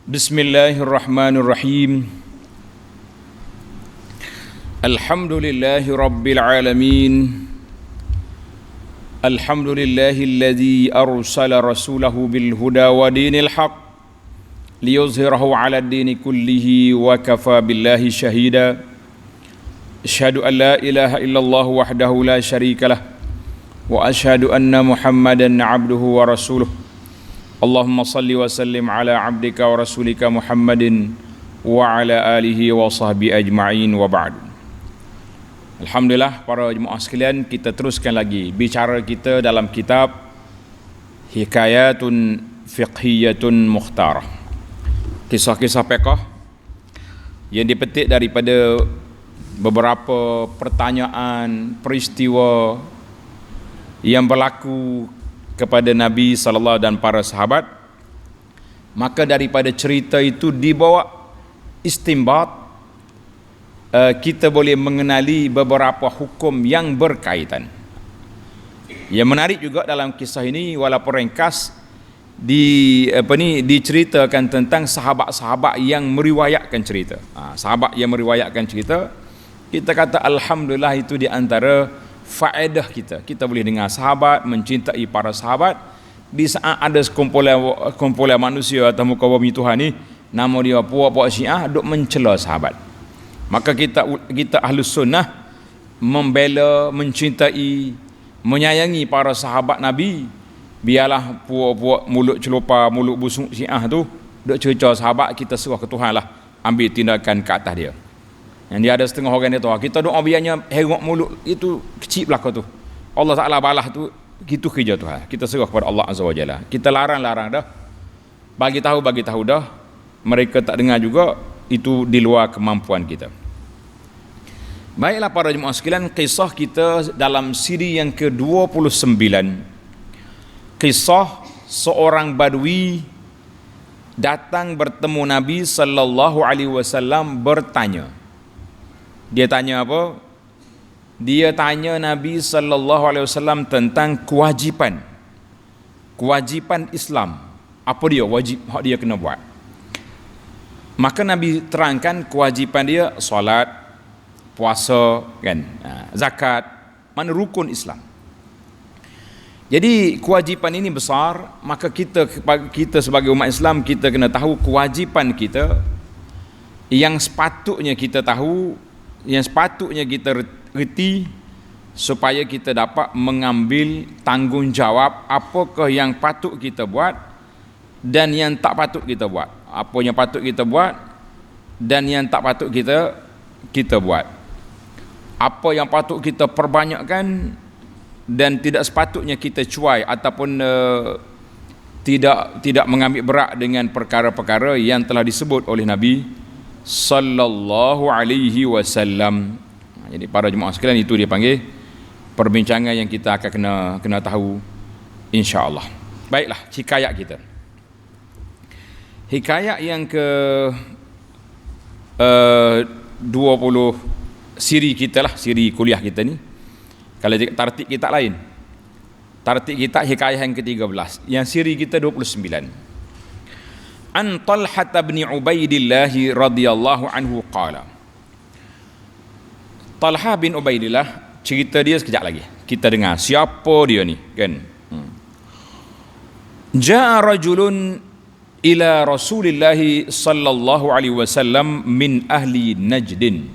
Bismillahirrahmanirrahim. Alhamdulillahi rabbil alamin. Alhamdulillahilladzi arsala rasulahu bil huda wa dinil haq liyuzhirahu 'ala ad-dini kullihi wa kafa billahi shahida. Asyhadu an la ilaha illallah wahdahu la syarikalah wa asyhadu anna Muhammadan 'abduhu wa rasuluh. Allahumma salli wa sallim ala abdika wa rasulika Muhammadin wa ala alihi wa sahbihi ajma'in wa ba'd. Alhamdulillah para jemaah sekalian, kita teruskan lagi bicara kita dalam kitab Hikayatun Fiqhiyatun Mukhtarah. Kisah-kisah fiqh yang dipetik daripada beberapa pertanyaan, peristiwa yang berlaku kepada Nabi sallallahu dan para sahabat. Maka daripada cerita itu dibawa istimbat, kita boleh mengenali beberapa hukum yang berkaitan. Yang menarik juga dalam kisah ini, walaupun ringkas, diceritakan tentang sahabat-sahabat yang meriwayatkan cerita. Sahabat yang meriwayatkan cerita, kita kata alhamdulillah, itu di antara faedah kita boleh dengar sahabat, mencintai para sahabat. Di saat ada kumpulan manusia atau muka bumi Tuhan ni, nama dia puak-puak Syiah, duk mencela sahabat. Maka kita Ahlus Sunnah membela, mencintai, menyayangi para sahabat Nabi. Biarlah puak-puak mulut celupa, mulut busuk Syiah tu duk cerca sahabat, kita serah ke Tuhan lah, ambil tindakan ke atas dia. Yang dia ada setengah orang dia tahu, kita doa biarnya herok mulut itu kecil belaka tu, Allah Ta'ala balah tu, gitu kerja Tuhan. Kita serah kepada Allah Azza wa Jalla. Kita larang dah, bagi tahu dah, mereka tak dengar juga, itu di luar kemampuan kita. Baiklah para jemaah sekalian, kisah kita dalam siri yang ke-29, kisah seorang badui datang bertemu Nabi sallallahu alaihi wasallam bertanya. Dia tanya apa? Dia tanya Nabi sallallahu alaihi wasallam tentang kewajipan Islam. Apa dia wajib hak dia kena buat? Maka Nabi terangkan kewajipan dia solat, puasa, kan, zakat, mana rukun Islam. Jadi kewajipan ini besar, maka kita sebagai umat Islam, kita kena tahu kewajipan kita yang sepatutnya kita tahu, yang sepatutnya kita reti, supaya kita dapat mengambil tanggungjawab apakah yang patut kita buat dan yang tak patut kita buat. Apa yang patut kita buat dan yang tak patut kita buat. Apa yang patut kita perbanyakkan dan tidak sepatutnya kita cuai ataupun tidak mengambil berat dengan perkara-perkara yang telah disebut oleh Nabi sallallahu alaihi wasallam. Jadi para jemaah sekalian, itu dia panggil perbincangan yang kita akan kena tahu, insya-Allah. Baiklah, hikayat kita. Hikayat yang ke 20 siri kita lah, siri kuliah kita ni. Kalau tartib kita lain. Tartib kita hikayat yang ke-13. Yang siri kita 29. An Talhah bin Ubaidillah radhiyallahu anhu qala. Talhah bin Ubaidillah, cerita dia sekejap lagi. Kita dengar siapa dia ni, kan? Ja'a rajulun ila Rasulillah sallallahu alaihi wasallam min ahli Najdin.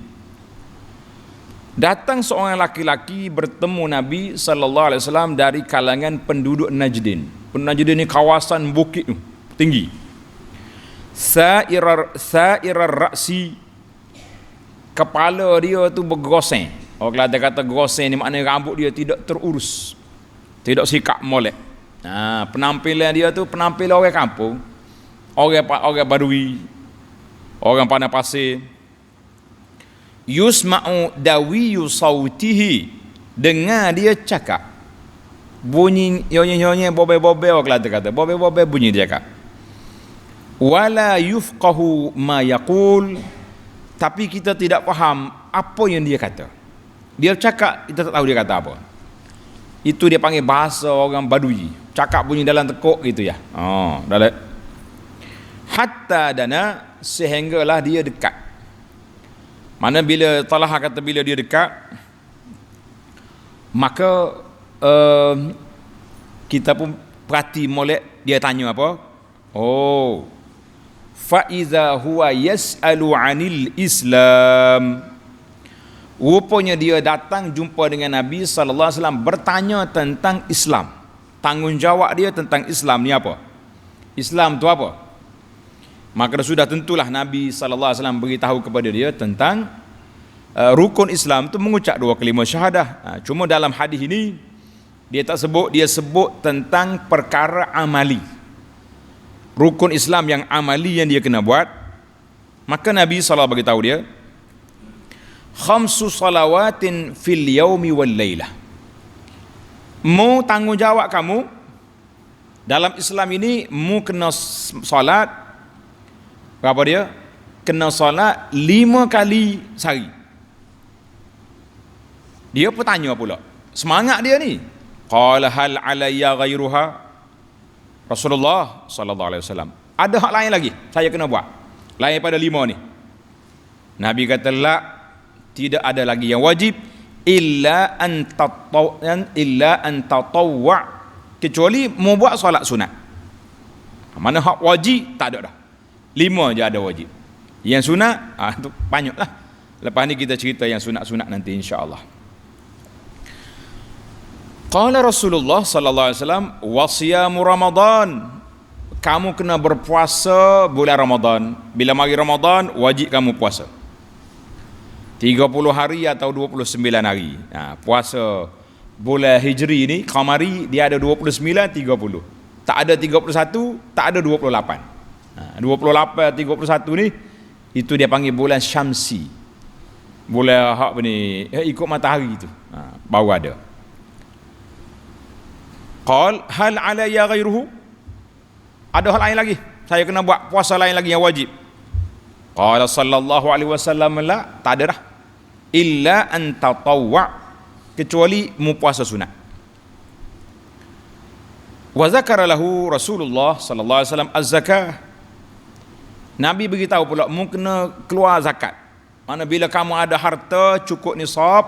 Datang seorang laki-laki bertemu Nabi sallallahu alaihi wasallam dari kalangan penduduk Najdin. Najdin ni kawasan bukit tu, tinggi. Sa'irar ra'si, kepala dia tu bergoseng. Orang Kelantan kata goseng ni maknanya rambut dia tidak terurus, tidak sikap molek. Penampilan dia tu penampilan orang kampung, orang badui, orang pandai pasir. Yusma'u dawiyu sautihi, dengar dia cakap, bunyi nyonya-nyonya, bobe-bobe, orang Kelantan kata bobe-bobe bunyi dia cakap. Wala yufqahu ma yaqul, tapi kita tidak faham apa yang dia kata. Dia cakap, kita tak tahu dia kata apa. Itu dia panggil bahasa orang badui, cakap bunyi dalam tekuk gitu ya. Dalam hatta dana, sehinggalah dia dekat. Mana bila Talha kata bila dia dekat, maka kita pun perhati molek, dia tanya apa? Oh, fa iza huwa yas'alu 'anil Islam. Rupanya dia datang jumpa dengan Nabi sallallahu alaihi wasallam bertanya tentang Islam. Tanggungjawab dia tentang Islam ni apa? Islam tu apa? Maka sudah tentulah Nabi sallallahu alaihi wasallam beritahu kepada dia tentang rukun Islam tu mengucap 2 kalimah syahadah. Cuma dalam hadis ini dia tak sebut, dia sebut tentang perkara amali. Rukun Islam yang amali yang dia kena buat. Maka Nabi sallallahu beritahu dia, khamsu salawatin fil yaumi wal lailah. Mu tanggungjawab kamu dalam Islam ini, mu kena solat berapa dia? Kena solat 5 kali sehari. Dia bertanya pula, semangat dia ni. Qala hal alayya ghairuha? Rasulullah sallallahu alaihi wasallam, ada hak lain lagi saya kena buat lain pada 5 ni? Nabi kata, la, tidak ada lagi yang wajib, illa an tatawwa, kecuali mau buat solat sunat. Mana hak wajib tak ada dah. 5 je ada wajib. Yang sunat tu banyaklah. Lepas ni kita cerita yang sunat-sunat nanti insya-Allah. Qala Rasulullah sallallahu alaihi wasallam, wa siyamu Ramadan. Kamu kena berpuasa bulan Ramadan. Bila mari Ramadan wajib kamu puasa. 30 hari atau 29 hari. Puasa bulan Hijri ni, Qamari, dia ada 29, 30. Tak ada 31, tak ada 28. 28, 31 ni, itu dia panggil bulan Syamsi. Bulan hak ni, ikut matahari tu. Baru ada. Qal hal alayya ghairuhu? Ada hal lain lagi saya kena buat, puasa lain lagi yang wajib? Qala sallallahu alaihi wasallam, la, tak ada dah. Illa an tatawwa, kecuali mu puasa sunat. Wa zakara lahu Rasulullah sallallahu alaihi wasallam az-zakah. Nabi beritahu pula mu kena keluar zakat. Mana bila kamu ada harta cukup nisab,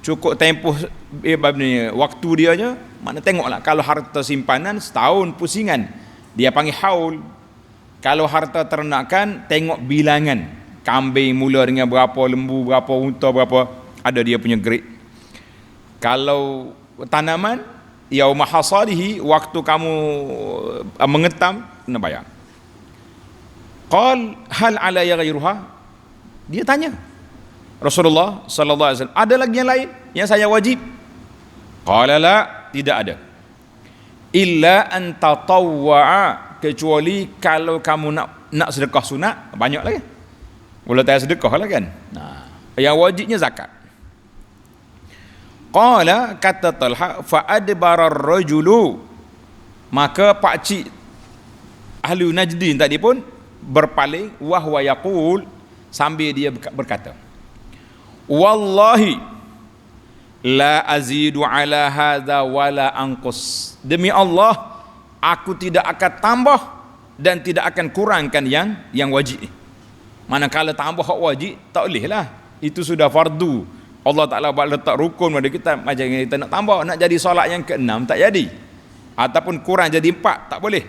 cukup tempoh waktu dia je, mana tengoklah, kalau harta simpanan setahun pusingan, dia panggil haul. Kalau harta ternakan, tengok bilangan. Kambing mula dengan berapa, lembu berapa, unta berapa, ada dia punya grade. Kalau tanaman, yauma hasadihi, waktu kamu mengetam, kena bayar. Qal hal alayya ghairuha? Dia tanya Rasulullah sallallahu alaihi wasallam, ada lagi yang lain yang saya wajib? Qala la, tidak ada. Illa an tatawwa, kecuali kalau kamu nak sedekah sunat, banyak lagi. Boleh tak sedekah lah kan. Yang wajibnya zakat. Qala, kata Talha, fa adbara ar-rajulu, maka pak cik ahli Najdin tadi pun berpaling, wa huwa yaqul, sambil dia berkata, wallahi la azidu ala hadza wala anqus. Demi Allah, aku tidak akan tambah dan tidak akan kurangkan yang wajib. Manakala tambah hak wajib, tak boleh lah. Itu sudah fardu. Allah Ta'ala letak rukun pada kita. Macam kita nak tambah, nak jadi solat yang ke-6, tak jadi. Ataupun kurang jadi 4, tak boleh.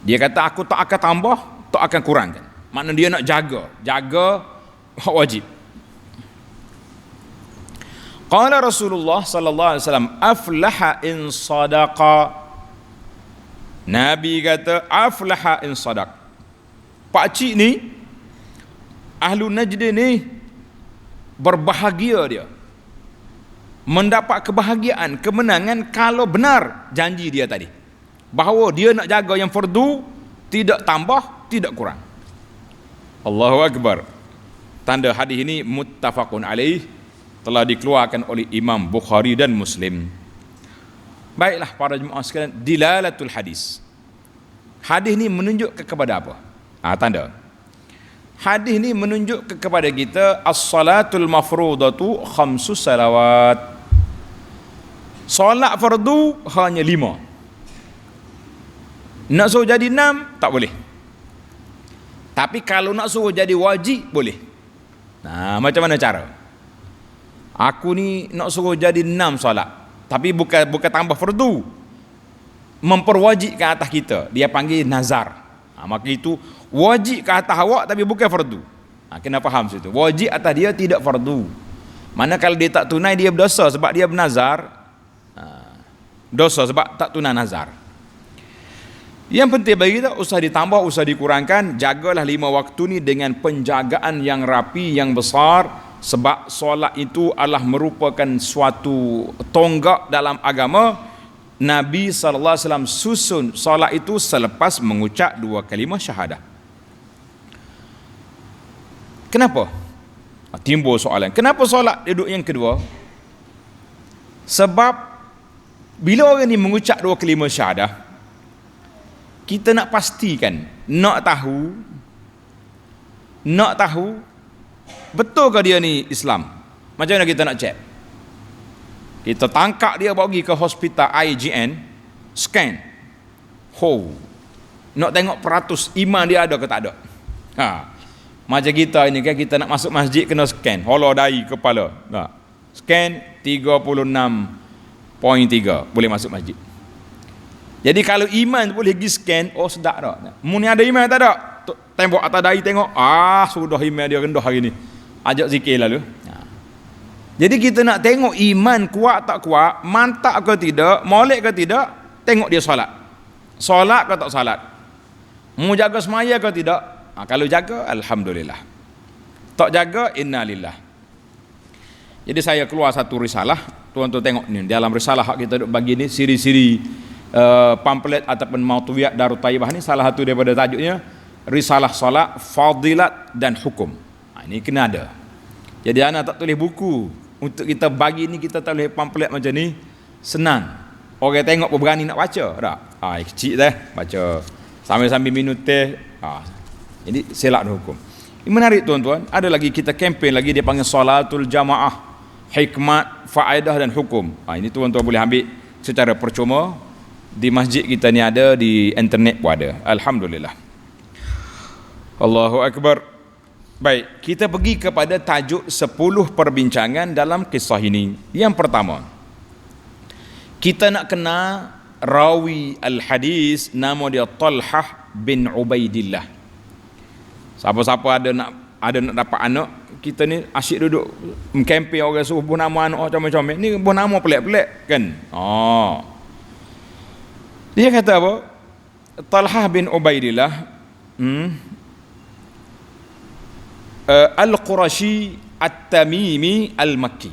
Dia kata, aku tak akan tambah, tak akan kurangkan. Maknanya dia nak jaga hak wajib. Qala Rasulullah sallallahu alaihi wasallam, aflaha in sadaqa. Nabi kata, aflaha in sadaq. Pak cik ni, Ahlul Najd ni, berbahagia dia, mendapat kebahagiaan, kemenangan kalau benar janji dia tadi, bahawa dia nak jaga yang fardu, tidak tambah, tidak kurang. Allahu Akbar. Tanda hadis ini muttafaqun alaih, telah dikeluarkan oleh Imam Bukhari dan Muslim. Baiklah para jemaah sekalian, dilalatul hadis. Hadis ni menunjuk kepada apa? Tanda. Hadis ni menunjuk kepada kita as-salatul mafrudatu 5 salawat. Solat fardu hanya 5. Nak suruh jadi 6 tak boleh. Tapi kalau nak suruh jadi wajib boleh. Nah, macam mana cara? Aku ni nak suruh jadi 6 solat, tapi bukan tambah fardu, memperwajibkan atas kita. Dia panggil nazar. Maka itu wajib ke atas awak tapi bukan fardu. Kena faham situ. Wajib atas dia, tidak fardu. Mana kalau dia tak tunai, dia berdosa sebab dia bernazar. Dosa sebab tak tunai nazar. Yang penting bagi kita, usah ditambah, usah dikurangkan. Jagalah 5 waktu ni dengan penjagaan yang rapi, yang besar. Sebab solat itu adalah merupakan suatu tonggak dalam agama. Nabi SAW susun solat itu selepas mengucap 2 kalimah syahadah. Kenapa? Timbul soalan, kenapa solat duduk yang kedua? Sebab bila orang ni mengucap 2 kalimah syahadah, kita nak pastikan, nak tahu betul ke dia ni Islam. Macam mana kita nak cek? Kita tangkap dia, bawa pergi ke hospital IGN, scan. Nak tengok peratus iman dia ada ke tak ada. Macam kita ini kan, kita nak masuk masjid kena scan, holo dahi kepala. Scan 36.3 boleh masuk masjid. Jadi kalau iman tu boleh pergi scan, sedap tak? Mu ni ada iman tak ada? Tembok atas dahi tengok, sudah iman dia rendah hari ni. Ajak zikir lalu. Jadi kita nak tengok iman kuat tak kuat, mantap ke tidak, molek ke tidak, tengok dia solat. Solat ke tak solat? Mu jaga semaya ke tidak? Kalau jaga, alhamdulillah. Tak jaga, innalillah. Jadi saya keluar satu risalah, tuan-tuan tengok ni, dalam risalah kita bagi ni siri-siri pamflet ataupun mautuwiyat Darut Taibah ni, salah satu daripada tajuknya risalah solat, fadilat dan hukum. Ini kena ada. Jadi anak tak tulis buku untuk kita bagi ni, kita tak tulis pamflet macam ni, senang. Orang tengok pun berani nak baca tak? Kecil dah baca sambil-sambil minum teh. Jadi selak dan hukum. Ini menarik tuan-tuan. Ada lagi kita kempen lagi, dia panggil salatul jamaah, hikmat, faedah dan hukum. Ini tuan-tuan boleh ambil secara percuma. Di masjid kita ni ada, di internet pun ada. Alhamdulillah. Allahu Akbar. Baik, kita pergi kepada tajuk 10 perbincangan dalam kisah ini. Yang pertama, kita nak kenal rawi al-hadis, nama dia Talhah bin Ubaidillah. Siapa-siapa ada nak dapat anak, kita ni asyik duduk mengkempen orang suruh buh nama anak macam-macam. Ni buh nama pelik-pelik kan. Dia kata apa? Talhah bin Ubaidillah Al-Qurashi At-Tamimi Al-Makki.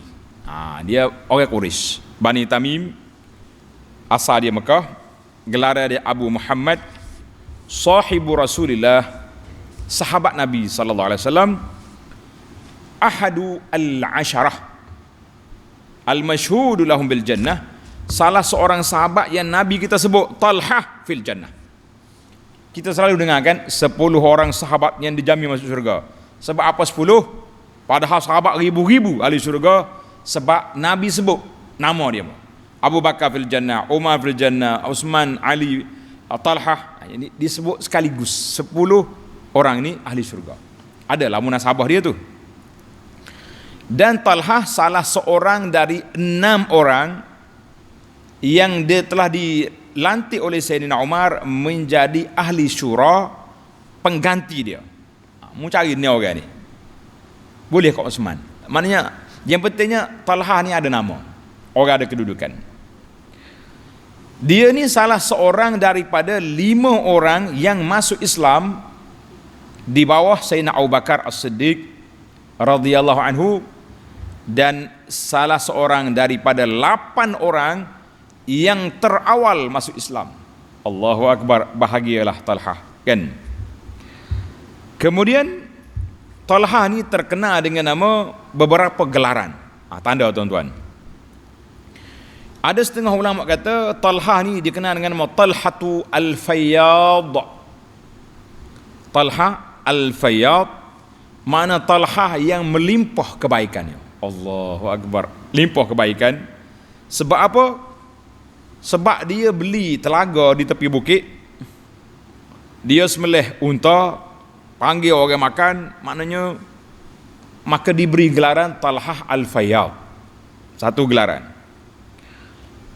Dia orang Quraisy, Bani Tamim, asal dia Mekah, gelar dia Abu Muhammad, sahibu Rasulillah, sahabat Nabi sallallahu alaihi wasallam, ahadu al-asharah al-mashhudu lahum bil jannah, salah seorang sahabat yang Nabi kita sebut Talhah fil jannah. Kita selalu dengarkan 10 orang sahabat yang dijamin masuk syurga. Sebab apa 10? Padahal sahabat ribu-ribu ahli syurga, sebab Nabi sebut nama dia. Abu Bakar fil jannah, Umar fil jannah, Uthman, Ali, Talhah. Ini disebut sekaligus 10 orang ni ahli syurga. Adalah munasabah dia tu. Dan Talhah salah seorang dari 6 orang yang dia telah dilantik oleh Sayyidina Umar menjadi ahli syura, pengganti dia. Mu cari ni orang ni. Boleh kau Osman. Maknanya yang pentingnya Talhah ni ada nama, orang ada kedudukan. Dia ni salah seorang daripada 5 orang yang masuk Islam di bawah Sayyidina Abu Bakar As-Siddiq radhiyallahu anhu, dan salah seorang daripada 8 orang yang terawal masuk Islam. Allahu Akbar, bahagialah Talhah kan. Kemudian Talhah ni terkenal dengan nama beberapa gelaran. Tanda tuan-tuan. Ada setengah ulama kata Talhah ni dikenal dengan nama Talhatu Al-Fayyad. Talhah Al-Fayyad makna Talhah yang melimpah kebaikannya. Allahu Akbar, limpah kebaikan. Sebab apa? Sebab dia beli telaga di tepi bukit, dia sembelih unta, panggil orang makan, maknanya maka diberi gelaran Talhah Al-Fayyad. Satu gelaran.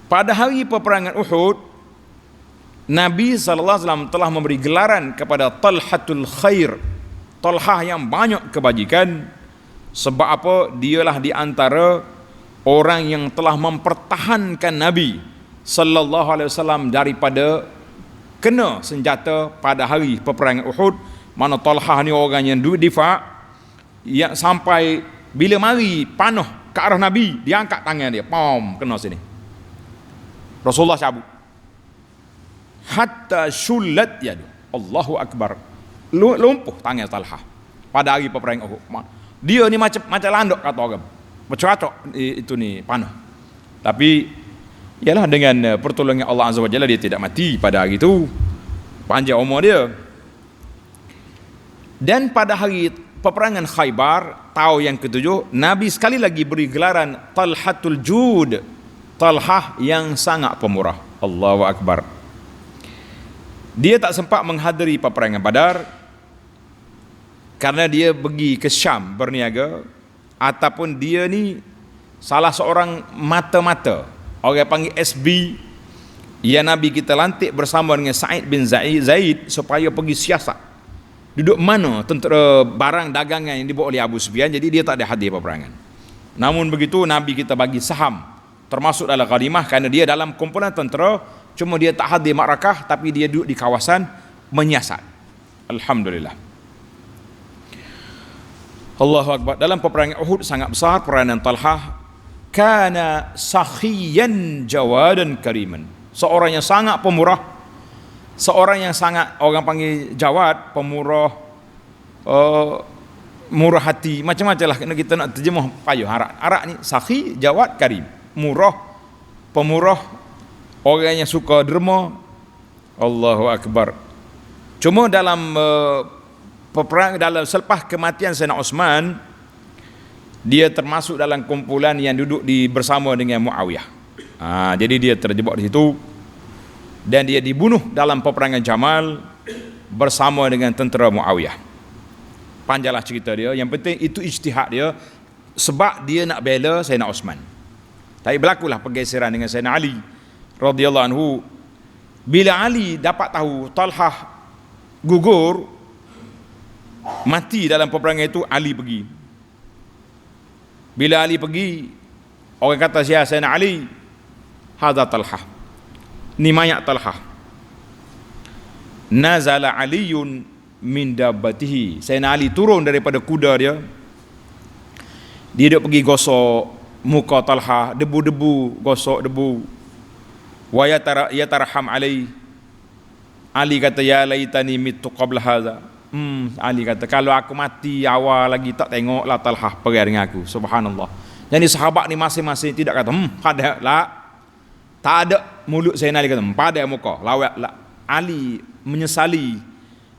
Pada hari peperangan Uhud, Nabi SAW telah memberi gelaran kepada Talhatul Khair, Talhah yang banyak kebajikan. Sebab apa? Dialah di antara orang yang telah mempertahankan Nabi SAW daripada kena senjata pada hari peperangan Uhud. Mana Talhah ni orang yang difa', yang sampai bila mari panah ke arah Nabi, dia angkat tangan dia, pom, kena sini. Rasulullah cabut. Hatta syullat yadu. Allahu Akbar. Lumpuh tangan Talhah pada hari peperangan Uhud. Dia ni macam landok kata orang. Bercocok itu ni panah. Tapi ialah dengan pertolongan Allah Azza wa Jalla dia tidak mati pada hari itu. Panjang umur dia. Dan pada hari peperangan Khaybar, tahun yang ke-7, Nabi sekali lagi beri gelaran Talhatul Jud, Talhah yang sangat pemurah. Allahu Akbar. Dia tak sempat menghadiri peperangan Badar karena dia pergi ke Syam berniaga, ataupun dia ni salah seorang mata-mata, orang panggil SB, yang Nabi kita lantik bersama dengan Sa'id bin Zaid supaya pergi siasat duduk mana tentera barang dagangan yang dibawa oleh Abu Sufyan. Jadi dia tak ada hadir peperangan. Namun begitu Nabi kita bagi saham termasuk dalam ghanimah kerana dia dalam kumpulan tentera, cuma dia tak hadir makrakah, tapi dia duduk di kawasan menyiasat. Alhamdulillah. Allahu Akbar. Dalam peperangan Uhud sangat besar peranan Talhah. Kana sakhiyan jawadan kariman. Seorang yang sangat pemurah, seorang yang sangat, orang panggil jawad, pemurah, murah hati, macam-macam lah kita nak terjemah payah Arab ni. Sakhi, jawad, karim. Murah, pemurah, orang yang suka derma. Allahu Akbar. Cuma dalam peperangan, dalam selepas kematian Sayyidina Osman, dia termasuk dalam kumpulan yang duduk bersama dengan Muawiyah. Jadi dia terjebak di situ dan dia dibunuh dalam peperangan Jamal bersama dengan tentera Muawiyah. Panjanglah cerita dia. Yang penting itu ijtihad dia, sebab dia nak bela Sayyidina Osman. Tapi berlakulah pergeseran dengan Sayyidina Ali radhiyallahu anhu. Bila Ali dapat tahu Talhah gugur, mati dalam peperangan itu, Ali pergi. Bila Ali pergi, orang kata Sayyidina Ali, hadza Talhah, ni mayat Talhah. Nazala Aliyun min dabbatihi. Sayyidina Ali turun daripada kuda dia. Dia duk pergi gosok muka Talhah, debu-debu, gosok debu. Wa yatarham alai. Ali kata, ya laitani mittu qabla hadza. Ali kata, kalau aku mati awal lagi tak tengoklah Talhah pergi dengan aku. Subhanallah. Jadi sahabat ni masing-masing tidak kata pada lah. Tak ada mulut Sayyidina Ali kata pada muka. Lawak lah. Ali menyesali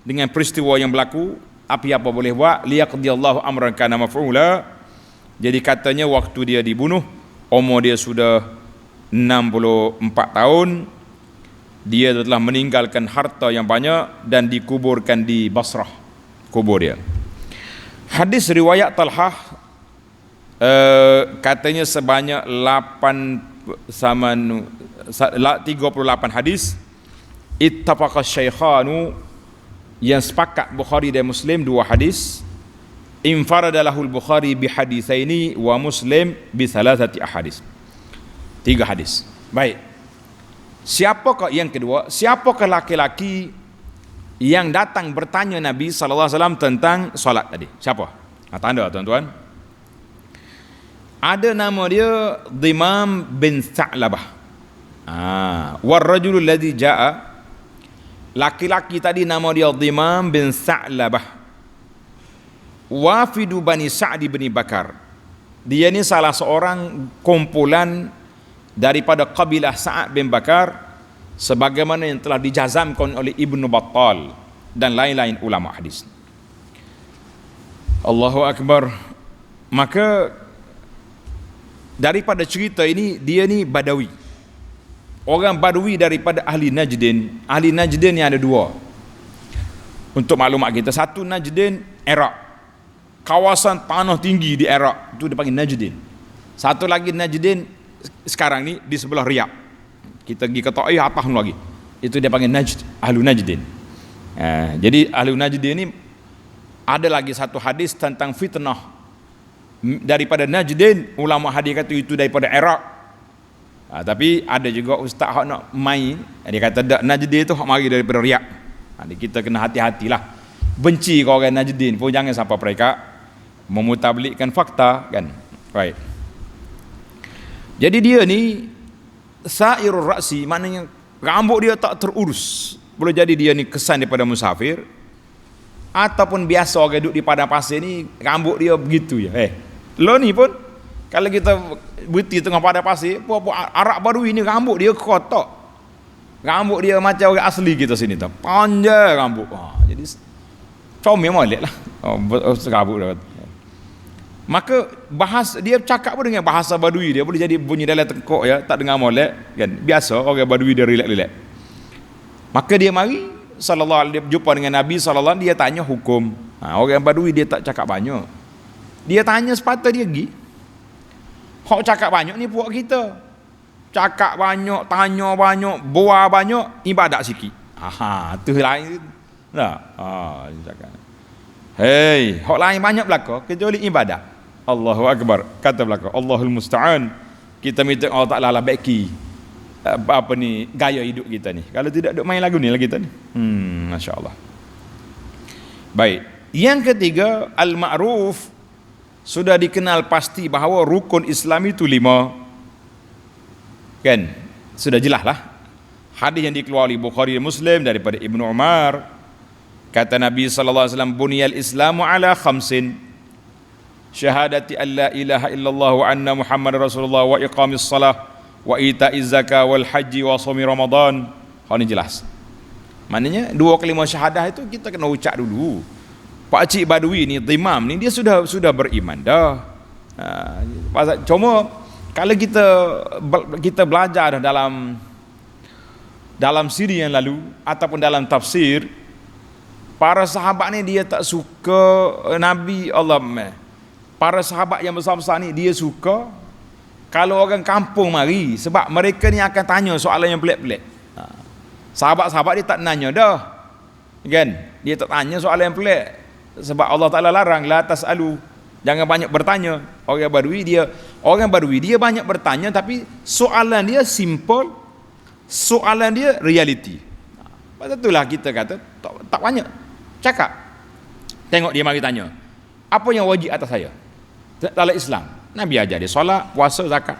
dengan peristiwa yang berlaku. Tapi apa boleh buat? Liyaqdiyallahu amran kana maf'ula. Jadi katanya waktu dia dibunuh, umur dia sudah 64 tahun. Dia telah meninggalkan harta yang banyak dan dikuburkan di Basrah, kubur dia. Hadis riwayat Talhah katanya sebanyak 38 hadis. Ittafaqa syaikhanu, yang sepakat Bukhari dan Muslim 2 hadis. Infarada lahul Bukhari bi haditsaini wa Muslim bi thalathati ahadis. 3 hadis. Baik. Siapakah yang kedua? Siapakah laki-laki yang datang bertanya Nabi sallallahu alaihi wasallam tentang solat tadi? Siapa? Tanda tuan-tuan. Ada nama dia Dimam bin Tha'labah. War rajulul ladzi jaa. Laki-laki tadi nama dia Dimam bin Tha'labah. Wafidu Bani Sa'd bin Bakar. Dia ni salah seorang kumpulan daripada kabilah Sa'ad bin Bakar, sebagaimana yang telah dijazamkan oleh Ibnu Battal dan lain-lain ulama hadis. Allahu Akbar. Maka daripada cerita ini, dia ni Badawi, orang Badawi daripada ahli Najdin. Ahli Najdin ni ada 2. Untuk maklumat kita, satu Najdin Iraq, kawasan tanah tinggi di Iraq itu dipanggil Najdin. Satu lagi Najdin sekarang ni di sebelah Riyadh, kita pergi ke Taif atas lagi, itu dia panggil Najd, Ahlu Najdin. Jadi Ahlu Najdin ni ada lagi satu hadis tentang fitnah daripada Najdin. Ulama hadis kata itu daripada Iraq. Tapi ada juga ustaz hak nak main, dia kata dak, Najdin tu hak mari daripada Riyadh. Jadi kita kena hati-hatilah, benci ke orang Najdin pun jangan sampai mereka memutablikkan fakta kan. Right. Jadi dia ni sairur ra'si, maknanya rambut dia tak terurus. Boleh jadi dia ni kesan daripada musafir, ataupun biasa orang duduk di padang pasir ni rambut dia begitu je. Lo ni pun kalau kita berhenti tengah padang pasir, Arab Badui ni rambut dia kotak. Rambut dia macam orang asli kita sini tu, panjang rambut. Jadi comel molek lah. Rambut dia. Maka bahasa dia cakap pun dengan bahasa Badui, dia boleh jadi bunyi dalam tengkok ya, tak dengar molek kan. Biasa orang Badui dia relax-relax. Maka dia mari sallallahu alaihi wasallam jumpa dengan Nabi sallallahu alaihi wasallam, dia tanya hukum. Orang Badui dia tak cakap banyak. Dia tanya sepatah dia pergi. Hak cakap banyak ni puak kita. Cakap banyak, tanya banyak, buah banyak, ibadat sikit. Tu lain. Nah, cakap. Hei, hak lain banyak belaka kecuali ibadat. Allahu akbar. Kata belaka, Allahul musta'an. Kita minta Allah Taala lah baiki apa ni gaya hidup kita ni. Kalau tidak duk main lagu ni lagi kita ni. Masya-Allah. Baik. Yang ketiga, al-ma'ruf, sudah dikenal pasti bahawa rukun Islam itu 5. Kan? Sudah jelas lah. Hadis yang dikeluarkan oleh Bukhari dan Muslim daripada Ibnu Umar, kata Nabi sallallahu alaihi wasallam, buniyal Islamu ala khamsin, syahadati an la ilaha illallah wa anna Muhammadar Rasulullah wa iqamis salah wa ita'iz zakah wal haji wa shaumi Ramadan. Hal ini jelas. Maknanya dua kalimah syahadah itu kita kena ucap dulu. Pak cik Badui ni, imam ni, dia sudah beriman dah. Cuma kalau kita belajar dalam siri yang lalu ataupun dalam tafsir, para sahabat ni dia tak suka Nabi Allah. Para sahabat yang besar-besar ni dia suka kalau orang kampung mari, sebab mereka ni akan tanya soalan yang pelik-pelik. Sahabat-sahabat dia tak nanya dah. Kan? Dia tak tanya soalan yang pelik. Sebab Allah Taala larang, la tasalu, jangan banyak bertanya. Orang Badui dia banyak bertanya, tapi soalan dia simple, soalan dia reality. Pasal itulah kita kata tak banyak cakap. Tengok dia mari tanya, apa yang wajib atas saya dalam Islam? Nabi ajar dia solat, puasa, zakat.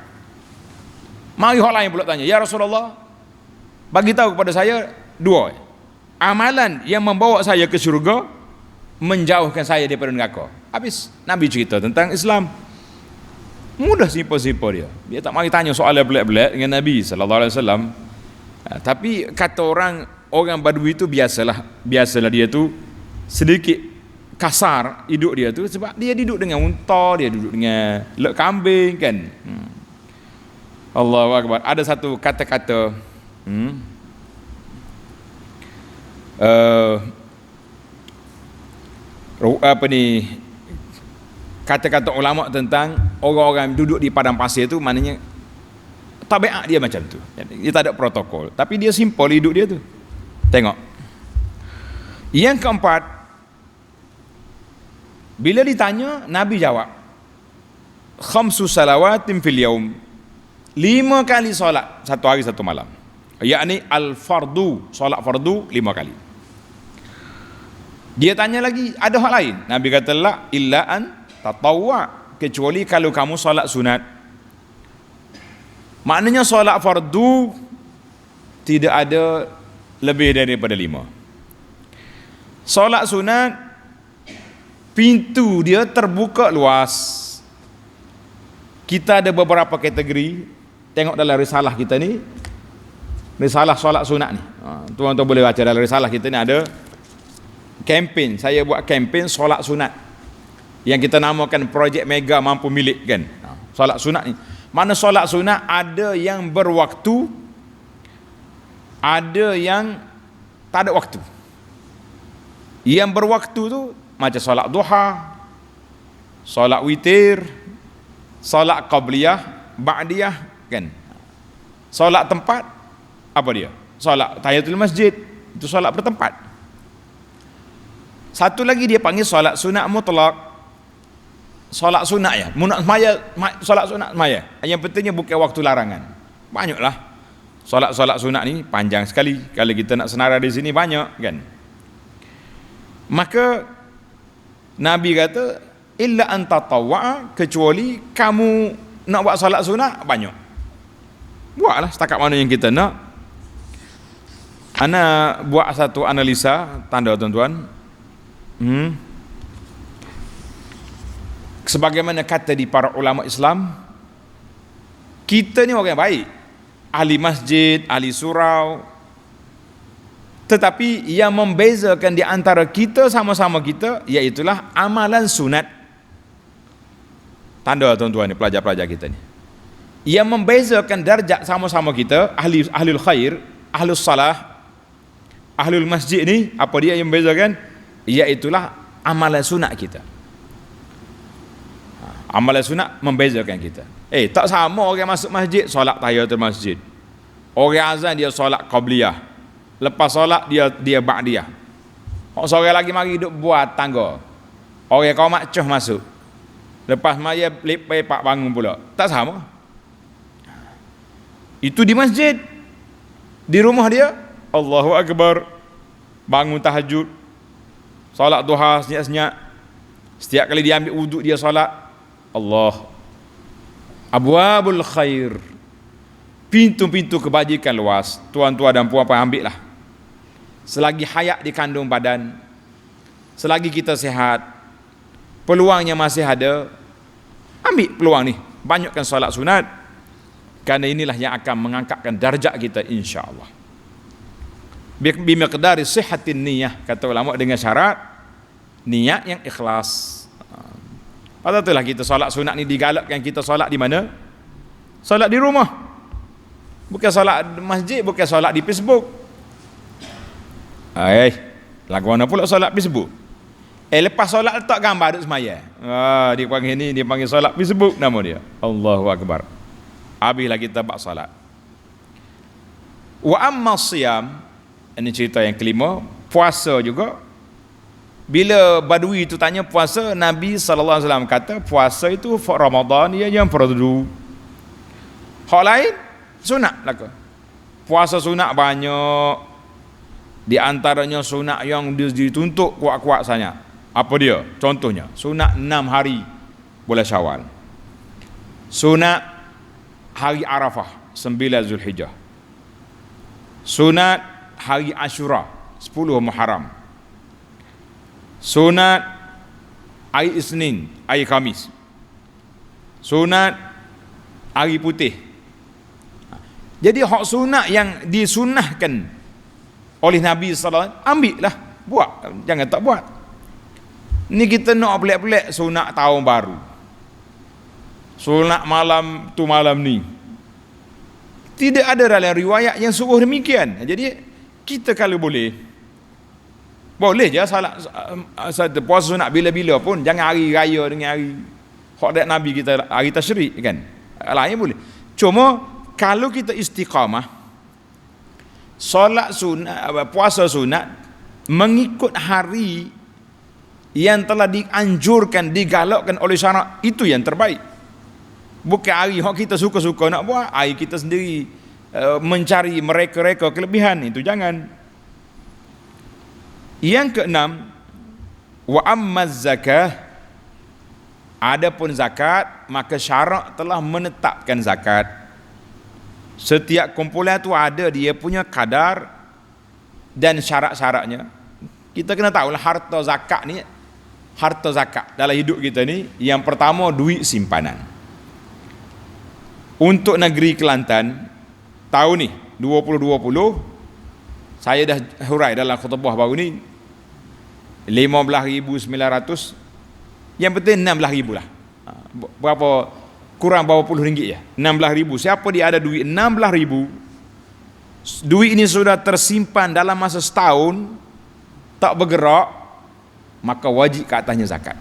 Mari orang lain pula tanya, ya Rasulullah, bagi tahu kepada saya 2 amalan yang membawa saya ke syurga, menjauhkan saya daripada neraka. Habis Nabi cerita tentang Islam. Mudah, simple-simple dia. Dia tak mari tanya soalan pelik-pelik dengan Nabi sallallahu alaihi wasallam. Tapi kata orang Badui itu biasalah dia tu sedikit kasar hidup dia tu, sebab dia duduk dengan unta, dia duduk dengan lek kambing kan. Allahu akbar. Ada satu kata-kata kata-kata ulama tentang orang-orang duduk di padang pasir tu, maknanya tabiat dia macam tu. Dia tak ada protokol, tapi dia simple hidup dia tu. Tengok. Yang keempat, bila ditanya, Nabi jawab, khamsu salawatin fil yaum, 5 kali solat satu hari satu malam. Yakni al-fardu, solat fardu 5 kali. Dia tanya lagi, ada hal lain? Nabi kata, la illa an tatawwa, kecuali kalau kamu solat sunat. Maknanya solat fardu tidak ada lebih daripada 5. Solat sunat pintu dia terbuka luas. Kita ada beberapa kategori. Tengok dalam risalah kita ni, risalah solat sunat ni, tuan-tuan boleh baca dalam risalah kita ni ada kempen. Saya buat kempen solat sunat yang kita namakan projek mega mampu milik kan. Solat sunat ni, mana solat sunat ada yang berwaktu, ada yang tak ada waktu. Yang berwaktu tu macam solat duha, solat witir, solat qabliyah, ba'diyah, kan? Solat tempat, apa dia? Solat tahiyatul masjid, itu solat bertempat. Satu lagi dia panggil solat sunat mutlak. Solat sunat ya, solat sunat semaya. Yang pentingnya bukan waktu larangan. Banyaklah solat sunat ni panjang sekali. Kalau kita nak senara di sini banyak, kan? Maka Nabi kata illa anta tawwa, kecuali kamu nak buat solat sunat banyak. Buatlah setakat mana yang kita nak. Ana buat satu analisa tanda tuan-tuan. Sebagaimana kata di para ulama Islam, kita ni orang yang baik, ahli masjid, ahli surau, tetapi yang membezakan di antara kita sama-sama kita, iaitulah amalan sunat. Tanda tuan-tuan ni, pelajar-pelajar kita ni, yang membezakan darjat sama-sama kita, ahlul khair, ahlus salah, ahlul masjid ni, apa dia yang membezakan? Iaitulah amalan sunat kita. Amalan sunat membezakan kita. Tak sama orang masuk masjid solat tahiyatul masjid, orang azan dia solat qabliyah, lepas solat dia ba'diyah. Seorang lagi mari duduk buat tangga, orang kau makcuh masuk, lepas maya lepak bangun pula. Tak sama. Itu di masjid. Di rumah dia Allahu Akbar, bangun tahajud, solat duha senyap-senyap. Setiap kali dia ambil wuduk dia solat Allah, abwabul khair, pintu-pintu kebajikan luas. Tuan-tuan dan puan-puan, ambil lah. Selagi hayat di kandung badan, selagi kita sehat, peluangnya masih ada, ambil peluang ni, banyakkan solat sunat, kerana inilah yang akan mengangkatkan darjat kita insya-Allah. Bimiqdari sihhatin niyah, kata ulama, dengan syarat niat yang ikhlas. Pada itulah kita solat sunat ni digalakkan kita solat di mana? Solat di rumah. Bukan solat di masjid, bukan solat di Facebook. Lagu mana pula solat Facebook? Lepas solat letak gambar duk semaya. Dia panggil ni, dia panggil solat Facebook nama dia. Allahu Akbar. Habislah kita buat solat. Wa amma siyam, ini cerita yang kelima, puasa juga. Bila Badui itu tanya puasa, Nabi SAW kata puasa itu Ramadan dia yang fardu. Hak lain sunat lah. Puasa sunat banyak. Di antaranya sunat yang dituntut kuat-kuat sangat. Apa dia? Contohnya sunat 6 hari bulan Syawal, sunat hari Arafah 9 Zulhijjah, sunat hari Ashura 10 Muharram, sunat hari Isnin, hari Khamis, sunat hari putih. Jadi hak sunat yang disunahkan oleh Nabi SAW, ambil lah, buat, jangan tak buat. Ni kita nak pelik-pelik sunat tahun baru, sunat malam tu malam ni, tidak ada dalam riwayat yang suruh demikian. Jadi kita kalau boleh je salat puasa sunat bila-bila pun, jangan hari raya dengan hari hak Nabi kita, hari tasyrik kan, lain boleh. Cuma kalau kita istiqamah solat sunat, puasa sunat mengikut hari yang telah dianjurkan, digalakkan oleh syarak, itu yang terbaik. Bukan hari hak kita suka-suka nak buat, hari kita sendiri mencari mereka-reka kelebihan, itu jangan. Yang keenam, wa ammaz zakah, adapun zakat, maka syarak telah menetapkan zakat. Setiap kumpulan tu ada dia punya kadar dan syarat-syaratnya. Kita kena tahu lah harta zakat ni, harta zakat dalam hidup kita ni, yang pertama duit simpanan. Untuk negeri Kelantan tahun ni 2020, saya dah hurai dalam khutbah baru ni 15,900, yang penting 16,000 lah. Berapa, kurang berapa puluh ringgit ya, 16,000. Siapa dia ada duit 16,000, duit ini sudah tersimpan dalam masa setahun, tak bergerak, maka wajib ke atasnya zakat.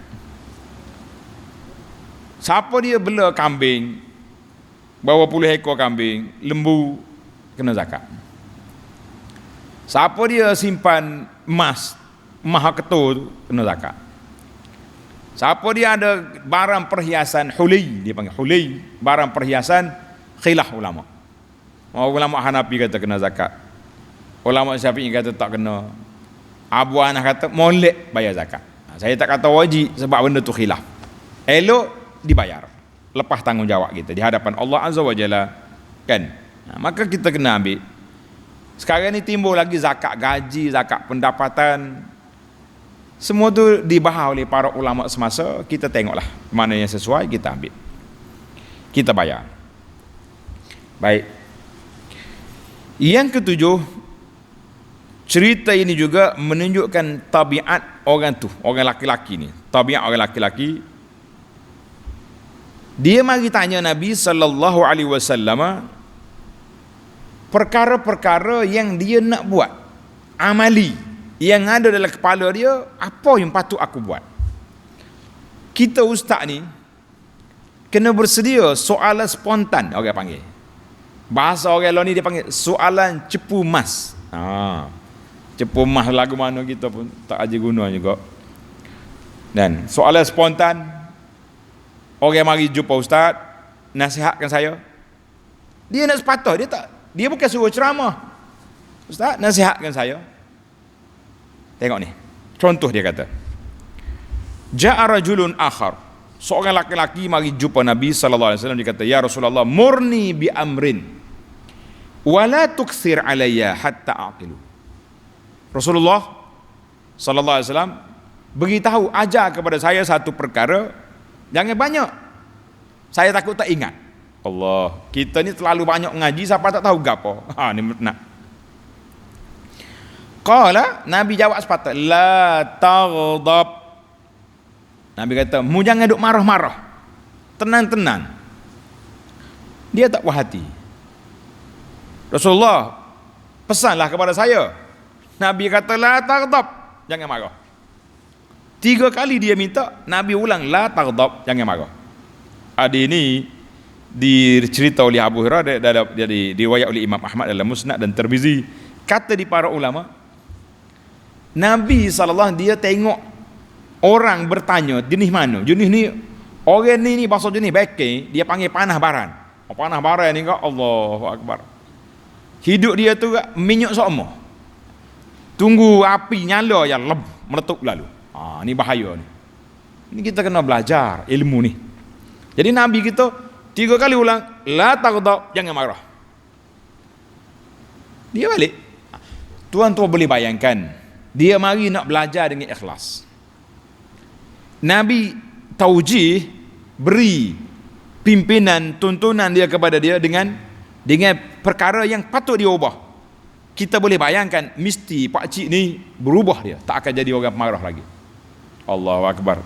Siapa dia bela kambing, bawa puluh ekor kambing, lembu, kena zakat. Siapa dia simpan emas, maha ketul, kena zakat. Siapa dia ada barang perhiasan hulai, dia panggil hulai, barang perhiasan, khilaf ulama. Ulama Hanafi kata kena zakat. Ulama Syafi'i kata tak kena. Abu Hanaf kata molek bayar zakat. Saya tak kata wajib sebab benda tu khilaf. Elok dibayar. Lepas tanggungjawab kita di hadapan Allah Azza wa Jalla, kan? Maka kita kena ambil. Sekarang ni timbul lagi zakat gaji, zakat pendapatan. Semua tu dibahas oleh para ulama semasa. Kita tengoklah mana yang sesuai, kita ambil. Kita bayar. Baik. Yang ketujuh, cerita ini juga menunjukkan tabiat orang tu, orang laki-laki ni. Tabiat orang laki-laki. Dia mari tanya Nabi sallallahu alaihi wasallam perkara-perkara yang dia nak buat, amali yang ada dalam kepala dia, apa yang patut aku buat. Kita ustaz ni kena bersedia soalan spontan, orang panggil. Bahasa orang lain ni dia panggil soalan cepu mas. Cepu mas lagu mana kita pun tak aja guna juga. Dan soalan spontan, orang mari jumpa ustaz, nasihatkan saya. Dia nak sepatah, dia bukan suruh ceramah. Ustaz, nasihatkan saya. Tengok ni. Contoh dia kata. Ja'a rajulun akhar. Seorang laki-laki mari jumpa Nabi sallallahu alaihi wasallam, dia kata, "Ya Rasulullah, murni bi amrin wa la tukthir alayya hatta aqilu." Rasulullah sallallahu alaihi wasallam beritahu, ajar kepada saya satu perkara, jangan banyak. Saya takut tak ingat. Allah, kita ni terlalu banyak ngaji siapa tak tahu gapo. Ni nak. Qala, Nabi jawab sepatutnya, la taghdab. Nabi kata, mu jangan duk marah-marah. Tenang-tenang. Dia tak puas hati. Rasulullah pesanlah kepada saya. Nabi kata, la taghdab, jangan marah. 3 kali dia minta, Nabi ulang, la taghdab, jangan marah. Ini dicerita oleh Abu Hurairah, dari riwayat oleh Imam Ahmad dalam Musnad dan Tirmizi. Kata di para ulama, Nabi SAW dia tengok orang bertanya jenis mana. Jenis ni, orang ni bahasa jenis beke, dia panggil panah baran. Panah baran ni kau, Allahu Akbar. Hidup dia tu minyak sama. Tunggu api nyala ya meletup lalu. Ni bahaya ni. Ini kita kena belajar ilmu ni. Jadi Nabi kita 3 kali ulang, la taghdab, jangan marah. Dia balik. Tuan-tuan boleh bayangkan, dia mari nak belajar dengan ikhlas. Nabi taujih, beri pimpinan, tuntunan dia kepada dia dengan perkara yang patut dia ubah. Kita boleh bayangkan, mesti pak cik ni berubah dia, tak akan jadi orang marah lagi. Allahu Akbar.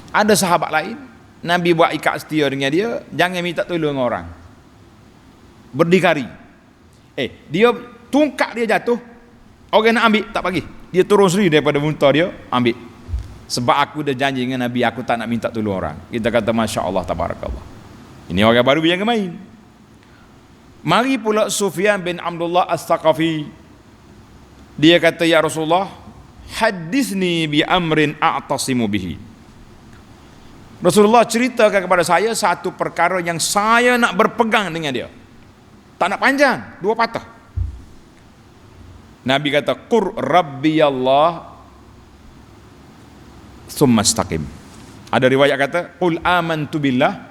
Ada sahabat lain, Nabi buat ikat setia dengan dia, jangan minta tolong orang. Berdikari. Dia tungkak dia jatuh, orang nak ambil tak bagi. Dia turun sendiri daripada muntah dia, ambil. Sebab aku dah janji dengan Nabi, aku tak nak minta tolong orang. Kita kata Masya Allah, Tabarakallah. Ini orang baru yang main. Mari pula Sufyan bin Abdullah As-Saqafi. Dia kata, ya Rasulullah, hadisni bi amrin a'tasimu bihi. Rasulullah ceritakan kepada saya satu perkara yang saya nak berpegang dengan dia. Tak nak panjang, 2 patah. Nabi kata, qur rabbi Allah summa istaqim. Ada riwayat kata, qul amantu billah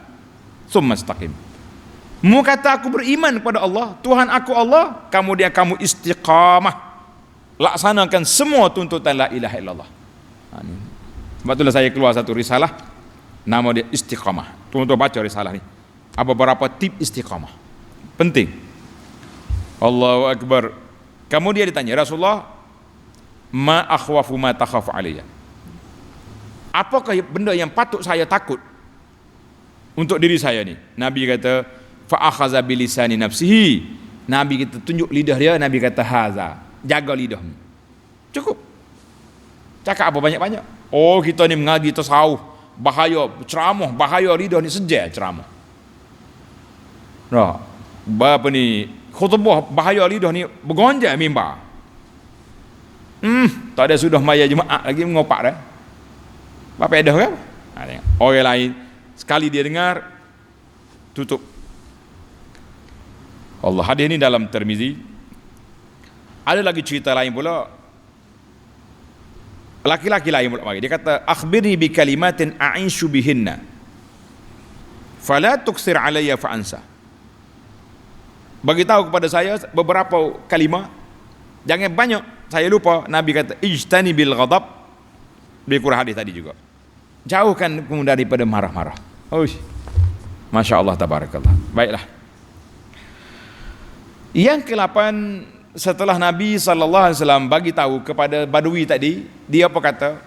summa istaqim. Mu kata aku beriman kepada Allah, Tuhan aku Allah, kemudian kamu istiqamah, laksanakan semua tuntutan la ilaha illallah. Sebab itulah saya keluar satu risalah, nama dia istiqamah. Tuan-tuan baca risalah ni, apa beberapa tip istiqamah penting. Allahu Akbar. Kemudian ditanya, Rasulullah, ma akhwafu ma takhafu alayya. Apakah benda yang patut saya takut untuk diri saya ni? Nabi kata, fa akhadha bi lisani nafsihi. Nabi kita tunjuk lidah dia, Nabi kata haza, jaga lidahmu. Cukup. Cakap apa banyak-banyak. Oh, kita ni mengaji tasawuf, bahaya ceramah, bahaya lidah ni sejak ceramah. Nah, apa ni khutbah bahaya lidah ni bergonjang mimbar. Tak ada sudah maya jemaah lagi mengopak dah. Apa dah kan? Orang lain sekali dia dengar tutup. Allah, hadis ni dalam Tirmizi. Ada lagi cerita lain pula. Laki-laki lain pula mari. Dia kata, "Akhbirni bi kalimatin a'ishu bihinna. Fala tuksir alayya fa ansa." Bagi tahu kepada saya beberapa kalimat, jangan banyak saya lupa. Nabi kata, "Ijtani bil ghadab." Lebih kurang hadis tadi juga. Jauhkan kamu daripada marah-marah. Oh, Masya Allah, tabarakallah. Baiklah. Yang ke-8, setelah Nabi SAW bagi tahu kepada Badui tadi, dia apa kata?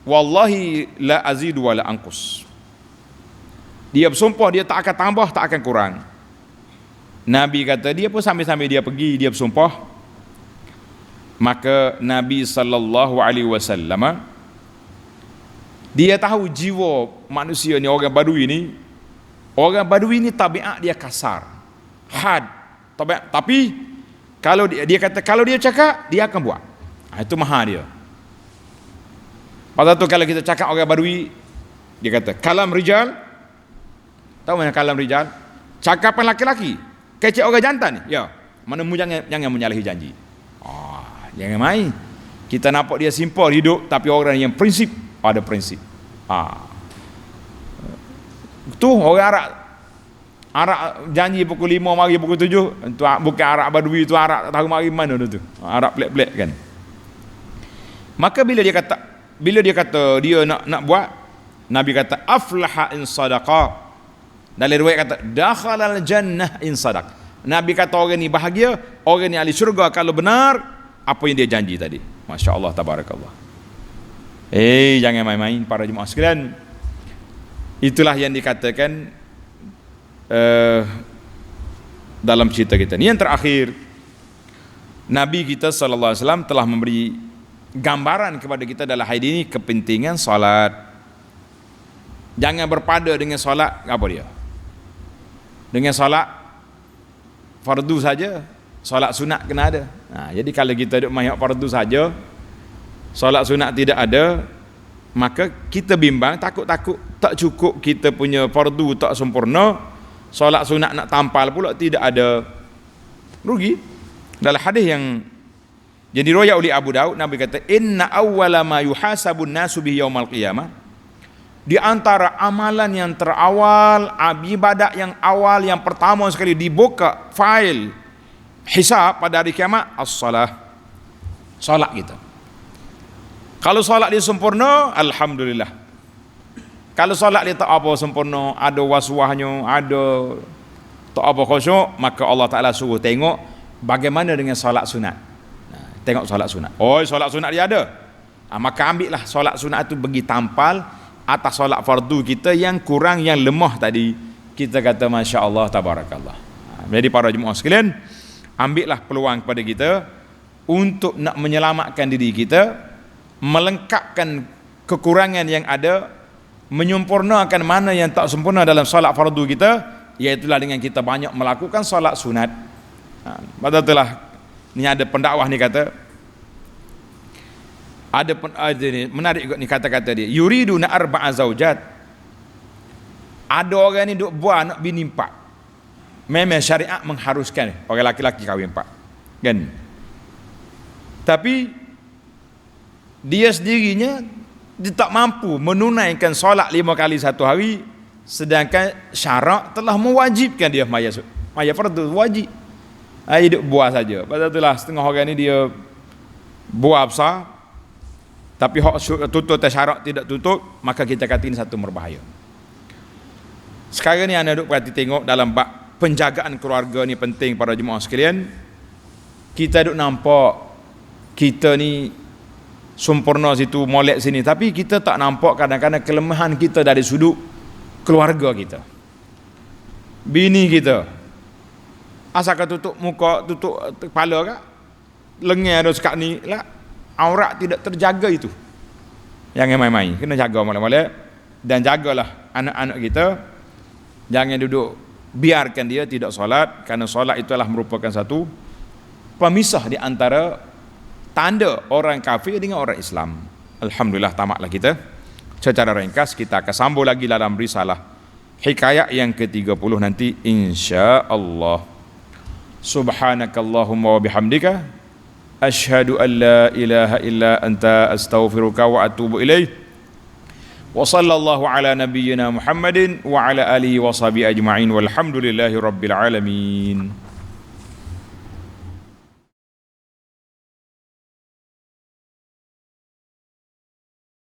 Wallahi la azidu wa la anqus. Dia bersumpah dia tak akan tambah, tak akan kurang. Nabi kata, dia pun sambil-sambil dia pergi, dia bersumpah. Maka Nabi SAW, dia tahu jiwa manusia ni, orang Badui ni tabiat dia kasar, had, tabiat. Tapi kalau dia kata, kalau dia cakap, dia akan buat. Itu maha dia. Pasal tu kalau kita cakap orang Badui, dia kata kalam rijal. Tahu mana kalam rijal? Cakapan laki-laki. Kecek orang jantan ni. Ya, mana mu jangan menyalahi janji. Jangan main. Kita nampak dia simple hidup, tapi orang yang prinsip, ada prinsip. Tu orang Arab janji pukul 5 mari pukul 7. Itu bukan Arab Badui, tu Arab tak tahu mari mana tu. Arab pelik-pelik kan. Maka bila dia kata dia nak buat, Nabi kata aflaha in sadaqa. Dalam riwayat kata dakhalal jannah in sadaq. Nabi kata orang ni bahagia, orang ni ahli syurga kalau benar apa yang dia janji tadi. Masya Allah, tabarakallah. Jangan main-main para jemaah sekalian. Itulah yang dikatakan dalam cerita kita ni. Yang terakhir, Nabi kita SAW telah memberi gambaran kepada kita dalam hadis ini kepentingan solat. Jangan berpada dengan solat apa dia? Dengan solat fardu saja, solat sunat kena ada. Jadi kalau kita duk main fardu saja, solat sunat tidak ada, maka kita bimbang, takut-takut tak cukup kita punya fardu tak sempurna, solat sunat nak tampal pula tidak ada, rugi. Dalam hadis yang diriwayat oleh Abu Daud, Nabi kata inna awwala ma yuhasabun nasu bihi yaumal qiyamah, di antara amalan yang terawal, ibadat yang awal, yang pertama sekali dibuka fail hisab pada hari kiamat, as-salah, salat kita. Kalau salat dia sempurna, alhamdulillah. Kalau salat dia tak apa sempurna, ada waswahnya, ada tak apa khusyuk, maka Allah Ta'ala suruh tengok bagaimana dengan salat sunat. Tengok salat sunat. Salat sunat dia ada. Maka ambillah salat sunat itu bagi tampal atas salat fardu kita yang kurang, yang lemah tadi. Kita kata Masya Allah, tabarakallah. Jadi para jemaah sekalian, ambillah peluang kepada kita untuk nak menyelamatkan diri kita, melengkapkan kekurangan yang ada, menyempurnakan mana yang tak sempurna dalam salat fardu kita, iaitulah dengan kita banyak melakukan salat sunat. Betul-betul ni ada pendakwah ni kata, ada menarik juga ni kata-kata dia, yuriduna arba'a zaujat. Ada orang ni duk buat anak bini 4. Memang syariat mengharuskan orang laki-laki kahwin 4, kan? Tapi dia sendirinya dia tak mampu menunaikan solat 5 kali satu hari, sedangkan syarak telah mewajibkan dia maya fardu wajib. Hidup buah saja. Pasal itulah setengah orang ni dia buah besar, tapi hak tutup syarak tidak tutup, maka kita kata ini satu berbahaya. Sekarang ni anda duk perhati tengok dalam bab penjagaan keluarga ni penting para jemaah sekalian. Kita duk nampak kita ni sempurna situ, molek sini, tapi kita tak nampak kadang-kadang kelemahan kita dari sudut keluarga kita. Bini kita asalkan tutup muka, tutup kepala kak, lengan ada sekat ni lah, aurat tidak terjaga itu. Jangan main-main, kena jaga molek-molek. Dan jagalah anak-anak kita, jangan duduk biarkan dia tidak solat, kerana solat itu adalah merupakan satu pemisah di antara tanda orang kafir dengan orang Islam. Alhamdulillah, tamatlah kita. Secara ringkas kita akan sambung lagi dalam risalah hikayat yang ke-30 nanti insya-Allah. Subhanakallahumma wa bihamdika asyhadu an la ilaha illa anta astaghfiruka wa atubu ilaik. Wa sallallahu ala nabiyyina Muhammadin wa ala alihi wa sahbihi ajma'in walhamdulillahi rabbil alamin.